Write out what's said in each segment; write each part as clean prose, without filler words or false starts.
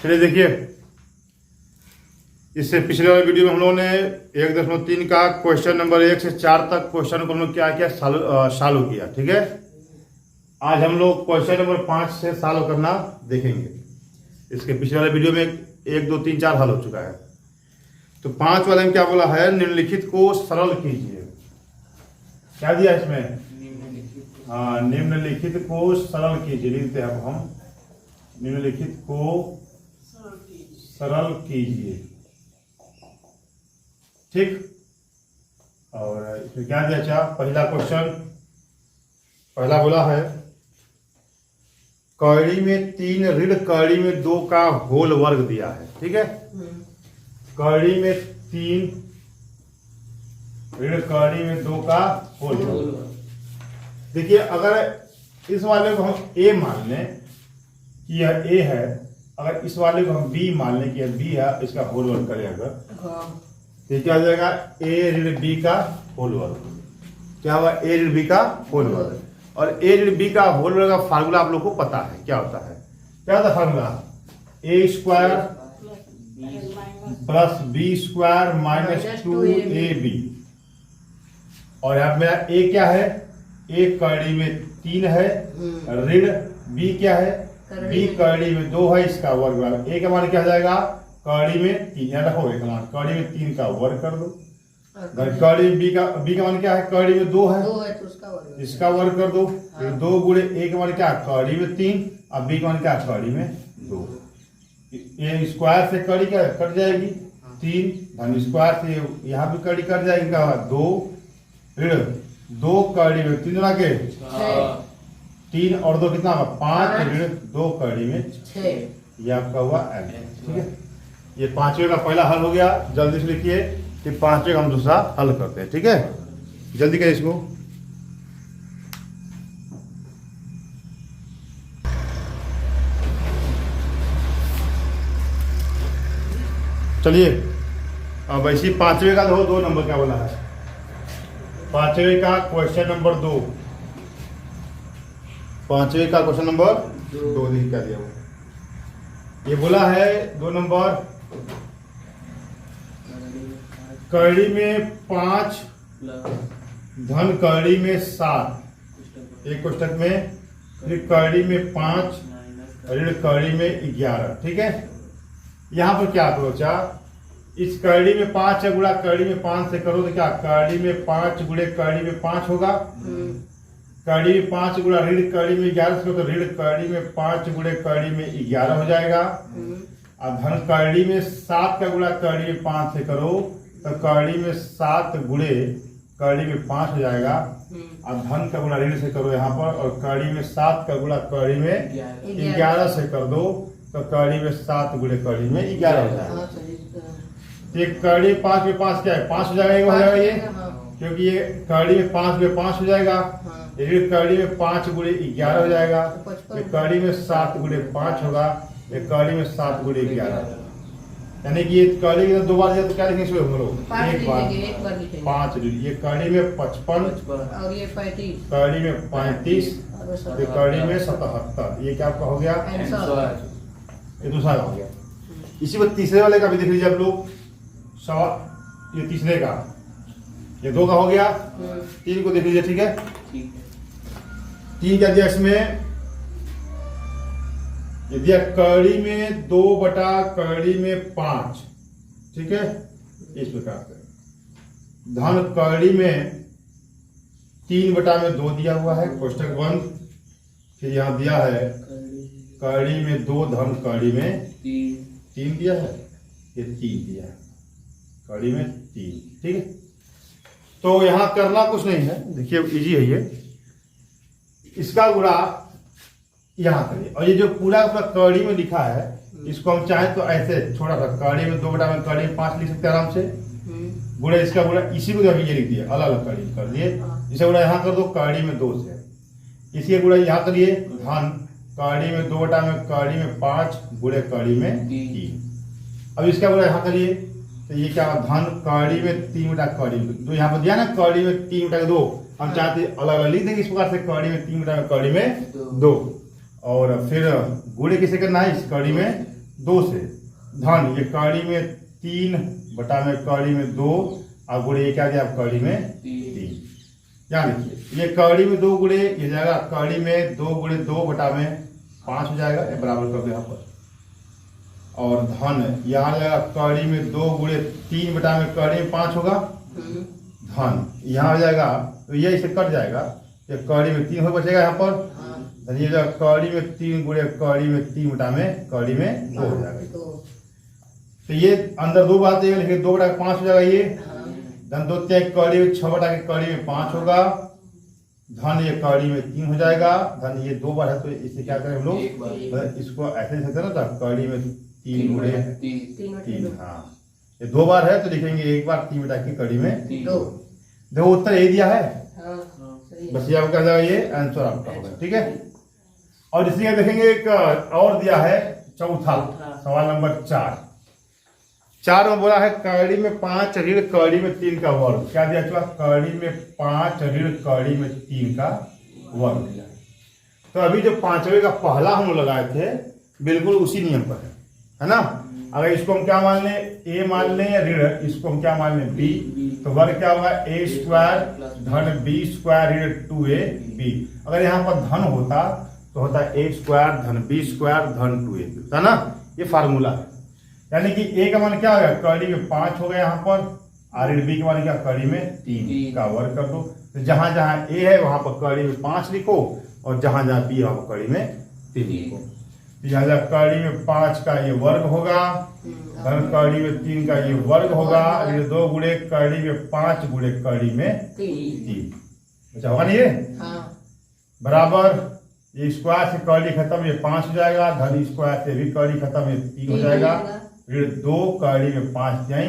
चलिए देखिए, इससे पिछले वाले वीडियो में हम लोगों ने 1.3 का क्वेश्चन नंबर 1 से 4 तक क्वेश्चन को हम लोग क्या किया, सॉल्व किया। ठीक है, आज हम लोग क्वेश्चन नंबर 5 से सॉल्व करना देखेंगे। इसके पिछले वाले वीडियो में 1, 2, 3, 4 हल हो चुका है। तो 5 वाले में क्या बोला है, निम्नलिखित को सरल कीजिए। क्या दिया इसमें, हाँ, निम्नलिखित को सरल कीजिए। लिखते हैं अब हम, निम्नलिखित को सरल कीजिए। ठीक, और इसमें क्या दिया चाह, पहला क्वेश्चन, पहला बोला है कड़ी में 3 ऋण कड़ी में 2 का होल वर्ग दिया है। ठीक है, कड़ी में 3 ऋण कड़ी में 2 का होल वर्ग। देखिए, अगर इस वाले को हम a मान लें कि यह a है, अगर इस वाले को हम b मान लें कि यह b है, इसका होल वर्ग करें अगर, तो क्या हो जाएगा, a ऋण b का होल वर्ग। क्या हुआ, a ऋण b का होल वर्ग। और a ऋण b का होल वर्ग का फार्मूला आप लोग को पता है, क्या होता है, क्या होता है formula, a² plus b² minus 2ab। और यहाँ मेरा a क्या है, a कड़ी में 3 है, ऋण b क्या है, b कड़ी में 2 है, इसका वर्ग। a का मान क्या हो जाएगा, कड़ी में 3, याद रखो, एक मान कड़ी में 3 का वर्ग कर दो। कड़ी b का मान क्या है, कड़ी में 2 है, तो इसका वर्ग कर दो। फिर 2 गुणे a का मान क्या है, कड़ी में 3, अब b का मान क्या है, कड़ी में 2। ये स्क्वायर से कड़ी क्या कट जाएगी, 3 धन स्क्वायर से यहाँ भी कड़ी कट जाएगी, क्या होगा 2 ऋण 2 कड़ी में 3 जना के 3 और 2 कितना होगा 5 ऋण 2 कड़ी में 6। ये आपका हुआ आंसर। ठीक है, ये 5वें का पहला हल हो गया। जल्दी से लिखिए, फिर 5वें का हम दूसरा हल करते हैं। ठीक है, जल्दी करिए इसको। चलिए, अब ऐसी 5वें का 2 नंबर क्या बोला है, 5वें का क्वेश्चन नंबर 2, 5वें का क्वेश्चन नंबर 2 देखिए क्या दिया वो। ये बोला है 2 नंबर, कड़ी में 5 धन कड़ी में 7, एक कोष्टक में, फिर कड़ी में 5 ऋण कड़ी में 11। ठीक है, यहाँ पर क्या सोचा, इस कड़ी में 5 है, गुणा कड़ी में 5 से करो तो क्या, कड़ी में 5 गुणे कड़ी में 5 होगा। कड़ी में 5 गुणा ऋण कड़ी में 11 से करो तो ऋण कड़ी में 5 गुणे कड़ी में 11 हो जाएगा। अब धन कड़ी में 7 का गुणा कड़ी में 5 से करो तो कड़ी में 7 गुणे कड़ी में 5 हो जाएगा। अब धन का गुणा ऋण से करो यहाँ पर, और कड़ी में 7 का गुणा कड़ी में 11 से कर दो तो कड़ी में 7 गुणे कड़ी में 11 हो जाएगा। ये कड़ी 5 में 5 क्या है, 5 हो जाएगा, हो जाएगा ये, क्योंकि ये कड़ी में 5 में 5 हो जाएगा। ये कड़ी में 5 गुणे 11 हो जाएगा, ये कड़ी में 7 गुणे 5 होगा, ये कड़ी में 7 गुणे 11, यानी कि ये कड़ी के 2 बार तो क्या लिखेंगे इसमें हम लोग, एक बार 5, ये कड़ी में 55 और ये 35, कड़ी में 35, ये कड़ी में 77। ये क्या आपका हो गया, ये दूसरा हो गया। इसी पर तीसरे वाले का भी देख लीजिए आप लोग, ये तीसरे का, ये 2 का हो गया। 3 को देख लीजिए। ठीक है, 3 क्या दिया इसमें, ये दिया कड़ी में 2 बटा कड़ी में 5। ठीक है, इस प्रकार से धन कड़ी में 3 बटा में 2 दिया हुआ है, कोष्टक बंद। फिर यहाँ दिया है कड़ी में 2 धन कड़ी में 3 दिया है, ये 3 दिया है, कड़ी में 3। ठीक है, तो यहां करना कुछ नहीं है, देखिए इजी है ये, इसका गुणा यहां करिए, और ये जो पूरा कड़ी में लिखा है इसको हम चाहे तो ऐसे छोटा सा कड़ी में 2 बटा में कड़ी में 5 लिख सकते हैं आराम से, गुणा इसका गुणा इसी को ये लिख दिया, अलग अलग कड़ी कर दिए, इसे गुणा यहाँ कर दो कड़ी में 2 से, इसी गुणा यहाँ करिए, धन कड़ी में 2 बटा में कड़ी में 5 गुणे कड़ी में 3। अब इसका गुणा यहाँ करिए तो ये क्या, धन कड़ी में 3 बटा कड़ी में 2, यहाँ पर दिया ना कड़ी में 3 बटा 2, हम चाहते अलग अलग लिख देंगे इस प्रकार से, कड़ी में 3 बटा कड़ी में 2, और फिर गुणे किसे करना है, इस कड़ी में 2 से धन ये कड़ी में 3 बटा में कड़ी में 2 और गुणे ये क्या दिया कड़ी में 3। यहाँ देखिए ये कड़ी में 2 गुणे ये जाएगा कड़ी में 2 गुणे 2 बटा में 5 हो जाएगा, ये बराबर कर दो यहाँ पर। और धन यहाँ जाएगा कड़ी में 2 गुणे 3 बटा में कड़ी में 5 होगा, धन यहाँ आ जाएगा तो ये इसे कट जाएगा, ये कड़ी में 3 हो बचेगा यहाँ पर, ये कड़ी में 3 गुणे कड़ी में 3 बटा में कड़ी में 2 हो जाएगा। तो ये अंदर 2 बात है, लेकिन 2 बटा 5 हो जाएगा, ये धन 2 3 कड़ी में 6 बटा के कड़ी में 5 होगा, धन ये कड़ी में 3 हो जाएगा, धन ये 2 बार है तो इसे क्या करें हम लोग इसको ऐसे लिख सकते हैं ना, कड़ी में 3 गुणे 3, हाँ ये 2 बार है तो लिखेंगे 1 बार 3 बटा की कड़ी में 2। देखो उत्तर यही दिया है, बस ये आपका जाएगा, ये आंसर आपका होगा, ठीक है। और इसलिए देखेंगे एक और दिया है चौथा सवाल नंबर 4 में बोला है कड़ी में 5 ऋण कड़ी में 3 का वर्ग। क्या दिया चुका, कड़ी में 5 ऋण कड़ी में 3 का वर्ग दिया। तो अभी जो 5वें का पहला हम लगाए थे बिल्कुल उसी नियम पर है ना। अगर इसको हम क्या मान लें, a मान लें, ऋण इसको हम क्या मान लें b, तो वर्ग क्या होगा a स्क्वायर धन b स्क्वायर ऋण 2ab। अगर यहाँ पर धन होता तो होता a स्क्वायर धन b स्क्वायर धन 2ab होता ना, ये फार्मूला है। यानी कि a का मान क्या हो गया, कड़ी में 5 हो गया यहाँ पर, और ऋण b का मान क्या कड़ी में 3 का वर्ग कर दो। तो जहां जहां a है वहां पर कड़ी में 5 लिखो, और जहां जहां b है वहां पर कड़ी में 3 लिखो। यहाँ कड़ी में 5 का ये वर्ग होगा, धन कड़ी में 3 का ये वर्ग होगा, ये 2 गुणे कड़ी में 5 गुणे कड़ी में 3, अच्छा होगा नहीं ये, बराबर ये स्क्वायर से कड़ी खत्म, ये 5 हो जाएगा, धन स्क्वायर से भी कड़ी खत्म, ये 3 हो जाएगा, ऋण 2 कड़ी में 5 जाए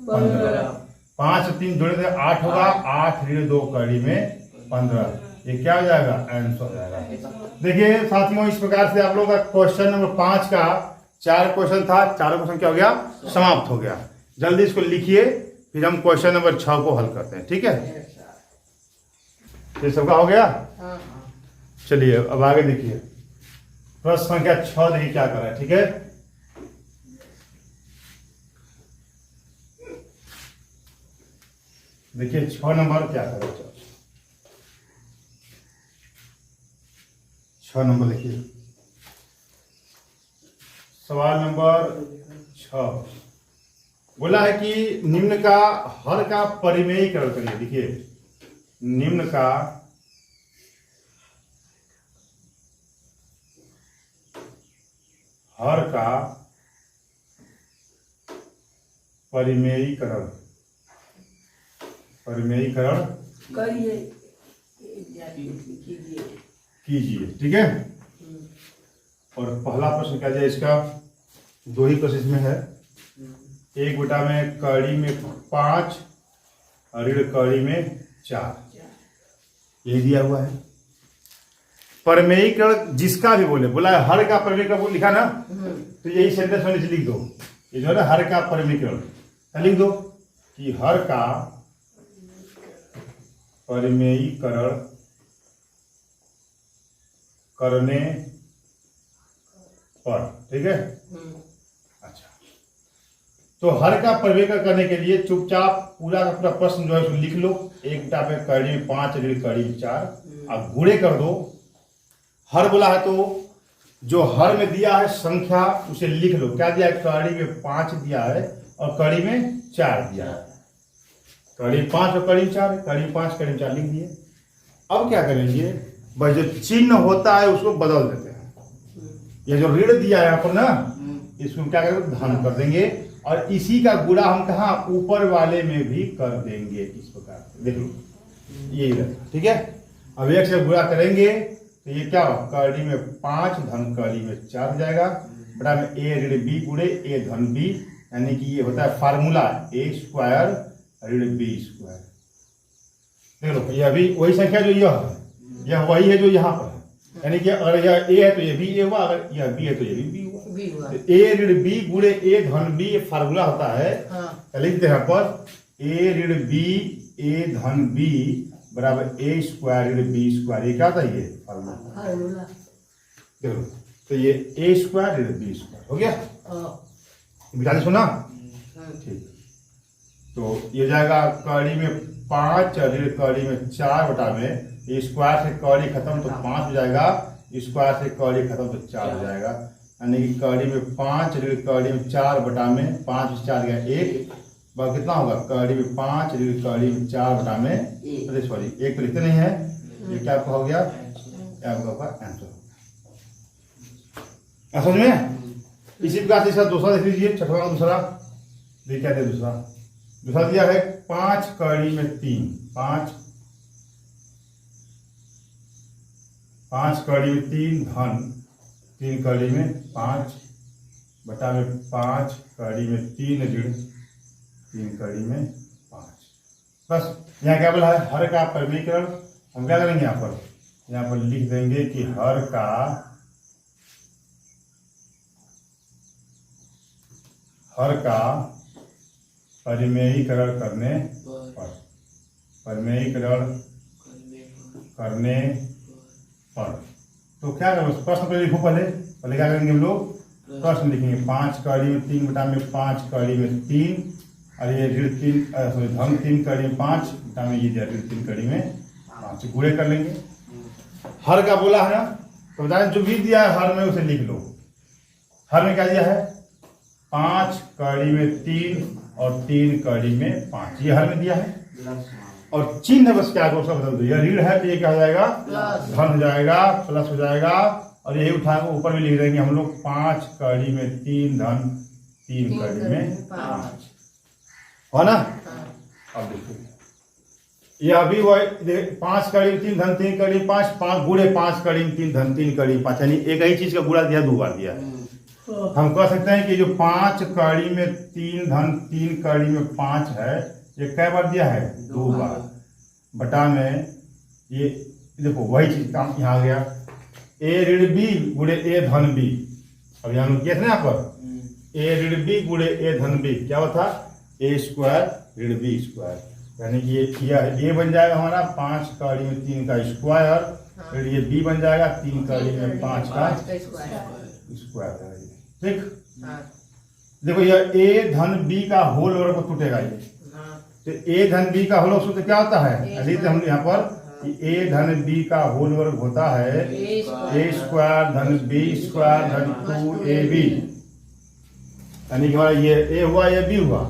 15, 5 3 जोड़े 8 होगा, 8 ऋण 2 कड़ी में 15, ये क्या हो जाएगा आंसर हो जाएगा। देखिए साथियों इस प्रकार से आप लोगों का क्वेश्चन नंबर 5 का 4 क्वेश्चन था, 4 क्वेश्चन क्या हो गया, समाप्त हो गया। जल्दी इसको लिखिए, फिर हम क्वेश्चन नंबर 6 को हल करते हैं, ठीक है। ये सबका हो गया, चलिए अब आगे देखिए प्रश्न संख्या 6 देखिए क्या कर रहा है, ठीक है। देखिए 6 नंबर क्या कर रहा है, 6 नंबर लिखिए। सवाल नंबर 6 बोला है कि निम्न का हर का परिमेयीकरण करिए। देखिए निम्न का हर का परिमेयीकरण कीजिए, ठीक है। और पहला प्रश्न क्या है इसका, 2 ही प्रश्न इसमें है, 1 बटा में कड़ी में 5 ऋण कड़ी में 4, यही दिया हुआ है। परिमेयीकरण जिसका भी बोले, बोला है हर का परिमेयीकरण लिखा ना, तो यही सेंटेंस में नीचे लिख दो, ये जो है ना हर का परिमेयीकरण लिख दो कि हर का परिमेयीकरण करने पर, ठीक है। अच्छा तो हर का परिमेयीकरण करने के लिए चुपचाप पूरा का पूरा प्रश्न जो है उसको लिख लो, 1 बटा में कड़ी में 5 ऋण कड़ी में 4, अब गुणे कर दो। हर बोला है तो जो हर में दिया है संख्या उसे लिख लो। क्या दिया है, कड़ी में 5 दिया है और कड़ी में 4 दिया है, कड़ी 5 और कड़ी 4, कड़ी 5 कड़ी 4 लिख दिए। अब क्या करेंगे, बस जो चिन्ह होता है उसको बदल देते हैं। ये जो ऋण दिया है यहाँ पर ना, इसको क्या करेंगे धन कर देंगे, और इसी का गुणा हम कहा ऊपर वाले में भी कर देंगे, इस प्रकार से देख लो यही रहता, ठीक है। अब 1 से गुणा करेंगे तो ये क्या होगा, कड़ी में 5 धन कड़ी में 4 हो जाएगा, बटा में a ऋण b गुणे a धन b, यानी कि ये होता है फार्मूला a स्क्वायर ऋण b स्क्वायर। देख लो ये अभी वही संख्या जो यह है, यह वही है जो यहाँ पर है, यानी कि अगर यह a है तो ये भी a हुआ, अगर यह b है तो ये भी b हुआ। तो a ऋण b गुणे a धन b ये फार्मूला होता है, लिखते हैं पर a ऋण b a धन b बराबर a स्क्वायर ऋण b स्क्वायर, ये क्या होता है ये फार्मूला। देखो तो ये ए स्क्वायर ऋण बी स्क्वायर हो गया। विचार सुना ठीक। तो ये जाएगा कड़ी में 5 ऋण कड़ी में 4 बटा में ए स्क्वायर से कड़ी खत्म तो 5 हो जाएगा, स्क्वायर से कड़ी खत्म तो 4 हो जाएगा। यानी कि कड़ी में 5 ऋण कड़ी में 4 बटा में 5 से 4 गया 1, बाकी कितना होगा कड़ी में 5 ऋण कड़ी में 4 बटा में अरे सॉरी 1 तो लिखते नहीं है, ये क्या आपका हो गया आपका आंसर समझ में। इसी प्रकार से इसका दूसरा देख लीजिए, छठवां का दूसरा देख क्या दूसरा दिया है 5 कड़ी में 3, 5 कड़ी में 3 धन 3 कड़ी में 5 बटा में 5 कड़ी में 3 ऋण 3 कड़ी में 5। बस यहाँ क्या बोला है हर का परिमीकरण। हम क्या करेंगे यहाँ पर लिख देंगे कि हर का परिमेयीकरण करने पर तो क्या करें प्रश्न पे लिखो। पहले क्या करेंगे हम लोग प्रश्न लिखेंगे 5 कड़ी में 3 बटा में 5 कड़ी में 3 और ये ऋण 3 सॉरी धन 3 कड़ी में 5 बटा में ये ऋण 3 कड़ी में 5 गुणे कर लेंगे। हर का बोला है ना तो बताएं जो भी दिया है हर में उसे लिख लो। हर में क्या दिया है 5 कड़ी में 3 और 3 कड़ी में 5 ये हर में दिया है और चिन्ह बस क्या उसका बदल दो। यह ऋण है तो ये क्या हो जाएगा धन हो जाएगा प्लस हो जाएगा और यही उठा के ऊपर भी लिख देंगे हम लोग 5 कड़ी में 3 धन 3 कड़ी में 5 हो ना। अब देखो ये अभी वही 5 कड़ी में 3 धन 3 कड़ी 5 5 गुणे 5 कड़ी में 3 धन 3 कड़ी 5 यानी एक ही चीज का गुणा दिया 2 बार दिया। हम कह सकते हैं कि जो 5 कड़ी में 3 धन 3 कड़ी में 5 है ये कै बार दिया है 2 बार बटा में ये देखो वही चीज काम यहाँ आ गया ए ऋण बी गुणे ए धन बी। अब यहाँ किया था ना यहाँ पर ए ऋण बी गुणे ए धन बी क्या होता ए स्क्वायर ऋण बी स्क्वायर यानी कि ये बन जाएगा हमारा 5 कड़ी में 3 का स्क्वायर फिर ये बी बन जाएगा 3 कड़ी में 5 का स्क्वायर। ठीक देखो यह ए धन बी का होल वर्ग को टूटेगा ये तो ए धन बी का होल वर्ग सूत्र क्या होता है अभी तो हम यहाँ पर कि ए धन बी का होल वर्ग होता है ए स्क्वायर धन बी स्क्वायर धन 2ab यानी कि हमारा ये ए हुआ ये बी हुआ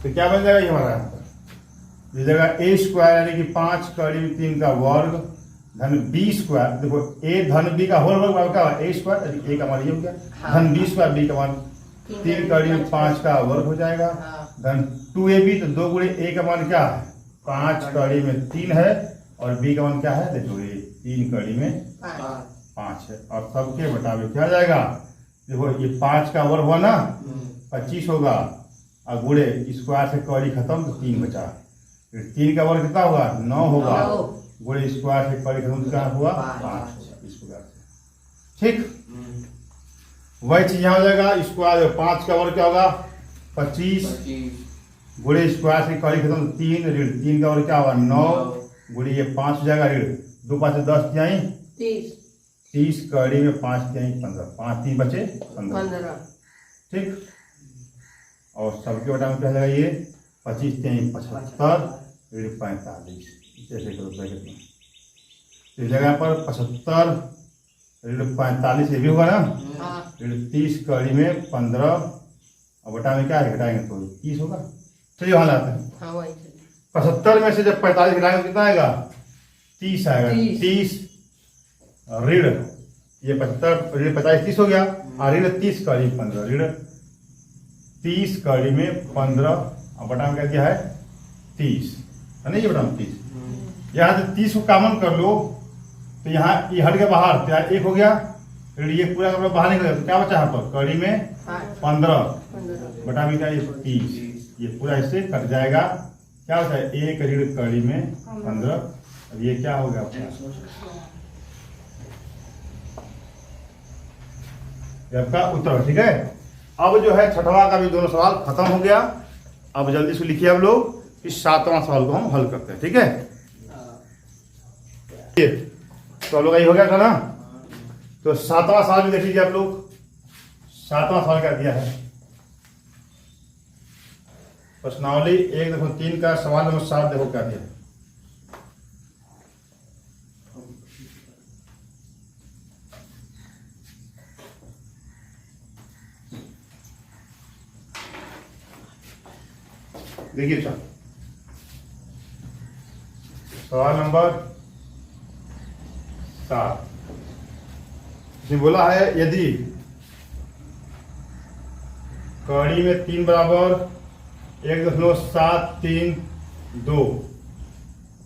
तो क्या बन जाएगा ये हमारा यहाँ पर जगह ए स्क्वायर यानी कि 5 कड़ी में 3 का वर्ग धन बी स्क्वायर देखो ए धन बी का होल वर्ग क्या हुआ ए स्क्वायर ए का मान ये हो गया धन बी स्क्वायर बी का मान 3 कड़ी में 5 का वर्ग हो जाएगा धन 2ab तो 2 गुणे ए का मान क्या है 5 कड़ी में 3 है और बी का मान क्या है देखो ये 3 कड़ी में 5 है और सबके बटा में क्या जाएगा देखो ये 5 का वर्ग हुआ ना 25 होगा और गुणे स्क्वायर से कड़ी खत्म तो 3 बचा 3 का वर्ग कितना होगा 9 होगा गुणे स्क्वायर से कड़ी खत्म क्या हुआ 5 इस प्रकार से। ठीक वही चीज यहाँ हो जाएगा स्क्वायर 5 का वर्ग क्या होगा 25 गुणे स्क्वायर से कड़ी खत्म 3 ऋण 3 का वर्ग क्या होगा 9 गुणे ये 5 हो जाएगा ऋण 2 5 10 जाए 30 कड़ी में 5 जाए 15 5 3 बचे 15। ठीक और सबके बटा में क्या जाएगा ये 25 3 75 ऋण 45 ऐसे करो इस जगह पर 75 ऋण 45 ये भी होगा ना ऋण 30 कड़ी में 15 और बटा में क्या है घटाएंगे तो 30 होगा। चलिए वहां लाते हैं 75 में से जब 45 घटाएंगे कितना आएगा 30 आएगा 30 ऋण ये 75 ऋण 45 30 हो गया और ऋण 30 कड़ी 15 ऋण 30 कड़ी में 15 और बटा में क्या दिया है 30 है ना ये बटा में 30 यहाँ से 30 को कॉमन कर लो तो यहाँ ये हट गया बाहर तो यहाँ 1 हो गया फिर ये पूरा कपड़ा बाहर निकल गया तो क्या बचा यहाँ पर कड़ी में 15 बटा में क्या ये 30 ये पूरा इससे कट जाएगा क्या होता है 1 ऋण कड़ी में 15 अब ये क्या हो गया आपका उत्तर। ठीक है अब जो है छठवां का भी दोनों सवाल खत्म हो गया। अब जल्दी से लिखिए आप लोग इस 7वां सवाल को हम हल करते हैं। ठीक है तो लोग यही हो गया था ना तो 7वां सवाल भी देख लीजिए आप लोग। 7वां सवाल क्या दिया है, प्रश्नावली 1.3 का सवाल नंबर 7 देखो क्या दिया है। देखिए सवाल नंबर 7 इसमें बोला है यदि कड़ी में 3 बराबर 1.732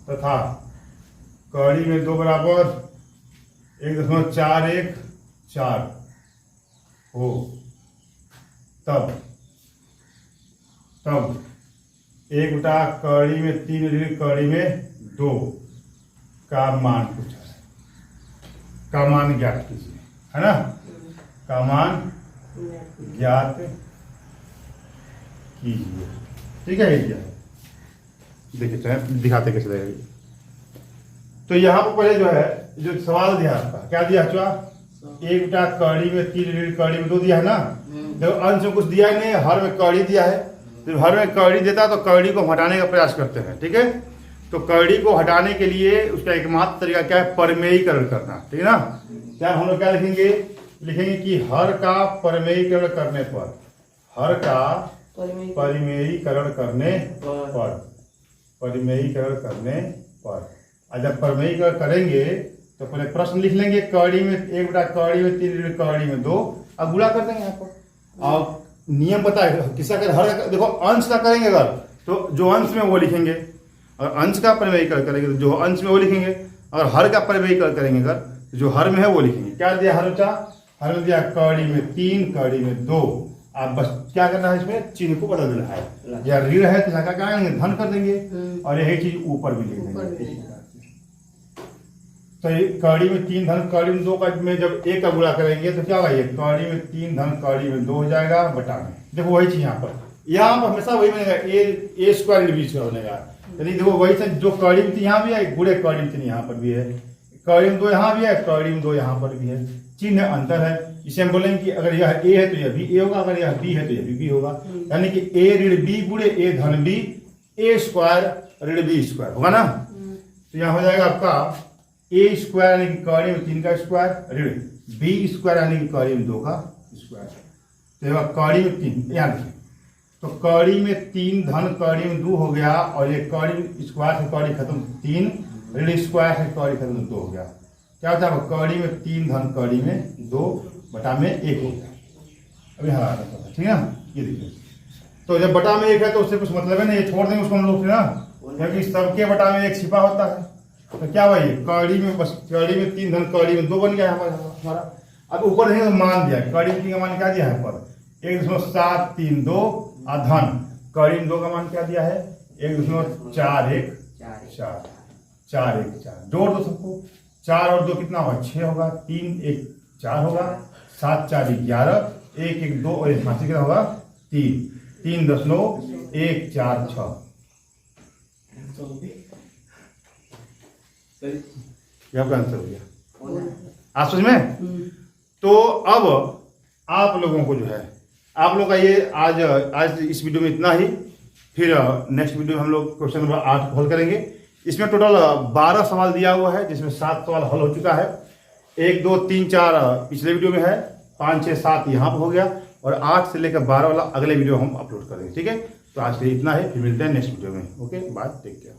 तथा कड़ी में 2 बराबर 1.414 हो, तब एक बटा कड़ी में 3 ऋण कड़ी में 2 का मान पूछा है, का मान ज्ञात कीजिए, है ना। का मान ज्ञात कीजिए, ठीक है। देखिए दिखाते कैसे लगेगा। तो यहाँ पर पहले जो है जो सवाल दिया आपका क्या दिया हुआ, एक बटा कड़ी में 3 ऋण कड़ी में 2 दिया है ना। जब अंश में कुछ दिया ही नहीं, हर में कड़ी दिया है। जब हर में कड़ी देता तो कड़ी को हटाने का प्रयास करते हैं, ठीक है। तो कड़ी को हटाने के लिए उसका एकमात्र तरीका क्या है, परमेयीकरण करना, ठीक है ना। क्या हम लोग क्या लिखेंगे कि हर का परमेयीकरण करने पर, हर का परिमेयीकरण करने पर और जब परमेयीकरण करेंगे तो पहले प्रश्न लिख लेंगे, कड़ी में 1 बटा कड़ी में 3 ऋण कड़ी में 2, अब गुणा कर देंगे यहाँ पर। और नियम पता है किसका कर, हर का देखो अंश का करेंगे अगर तो जो अंश में वो लिखेंगे, और अंश का परिमेयीकरण करेंगे तो जो अंश में वो लिखेंगे, और हर का परिमेयीकरण करेंगे अगर तो जो हर में है वो लिखेंगे। क्या दिया हर बचा, हर में दिया कड़ी में 3 कड़ी में 2। आप बस क्या करना है, इसमें चिन्ह को बदल देना है, या ऋण है तो लगा क्या करेंगे, धन कर देंगे, और यही चीज ऊपर भी लिख देंगे। तो कड़ी में 3 धन कड़ी में 2 का में जब 1 का गुणा करेंगे तो क्या होगा, ये कड़ी में 3 धन कड़ी में 2 हो जाएगा बटा में। देखो वही चीज यहाँ पर हमेशा वही बनेगा, ए स्क्वायर बी स्क्वायर बनेगा। यानी देखो वही से जो कड़ी में 3 यहाँ भी है, गुणे कड़ी में 3 यहाँ पर भी है, कड़ी में 2 यहाँ भी है, कड़ी में 2 यहाँ पर भी है, चिन्ह अंतर है। इसे हम बोलेंगे कि अगर यह ए है तो यह भी ए होगा, अगर यह बी है तो यह भी बी होगा। यानी कि ए ऋण बी गुणे ए धन बी, ए स्क्वायर ऋण बी स्क्वायर होगा ना। तो यहाँ हो जाएगा आपका ए स्क्वायर यानी कि कड़ी में 3 का स्क्वायर ऋण बी स्क्वायर यानी कि कड़ी में 2 का स्क्वायर। तो कड़ी में 3 यहाँ देखिए, तो कड़ी में 3 धन कड़ी में 2 हो गया, और ये कड़ी स्क्वायर से कड़ी खत्म 3, ऋण स्क्वायर से कड़ी खत्म 2 हो गया। क्या होता है, कड़ी में 3 धन कड़ी में 2 बटा में 1 हो गया। अभी हाँ ठीक है ना, ये देखिए। तो जब बटा में 1 है तो उससे कुछ मतलब है नहीं, छोड़ देंगे उसको हम लोग ना, क्योंकि सबके बटा में 1 छिपा होता है। तो क्या भाई कड़ी में बस कड़ी में 3 धन कड़ी में 2 बन गया हमारा। अब ऊपर नहीं तो मान दिया, कड़ी में 3 का मान क्या दिया है पर 1.732, और धन कड़ी में 2 का मान क्या दिया है 1.414। जोड़ दो सबको, 4 और 2 कितना होगा 6 होगा, 3 1 4 होगा, 7 4 11, 1 1 2 और 5 कितना होगा 3.146। ये आपका आंसर हो गया आज समझ में। तो अब आप लोगों को जो है, आप लोग का ये आज इस वीडियो में इतना ही। फिर नेक्स्ट वीडियो में हम लोग क्वेश्चन नंबर 8 हल करेंगे। इसमें टोटल 12 सवाल दिया हुआ है, जिसमें 7 सवाल हल हो चुका है। 1 2 3 4 पिछले वीडियो में है, 5 6 7 यहाँ पर हो गया, और 8 से लेकर 12 वाला अगले वीडियो हम अपलोड करेंगे, ठीक है। तो आज के लिए इतना है, फिर मिलते हैं नेक्स्ट वीडियो में। Okay bye, take care.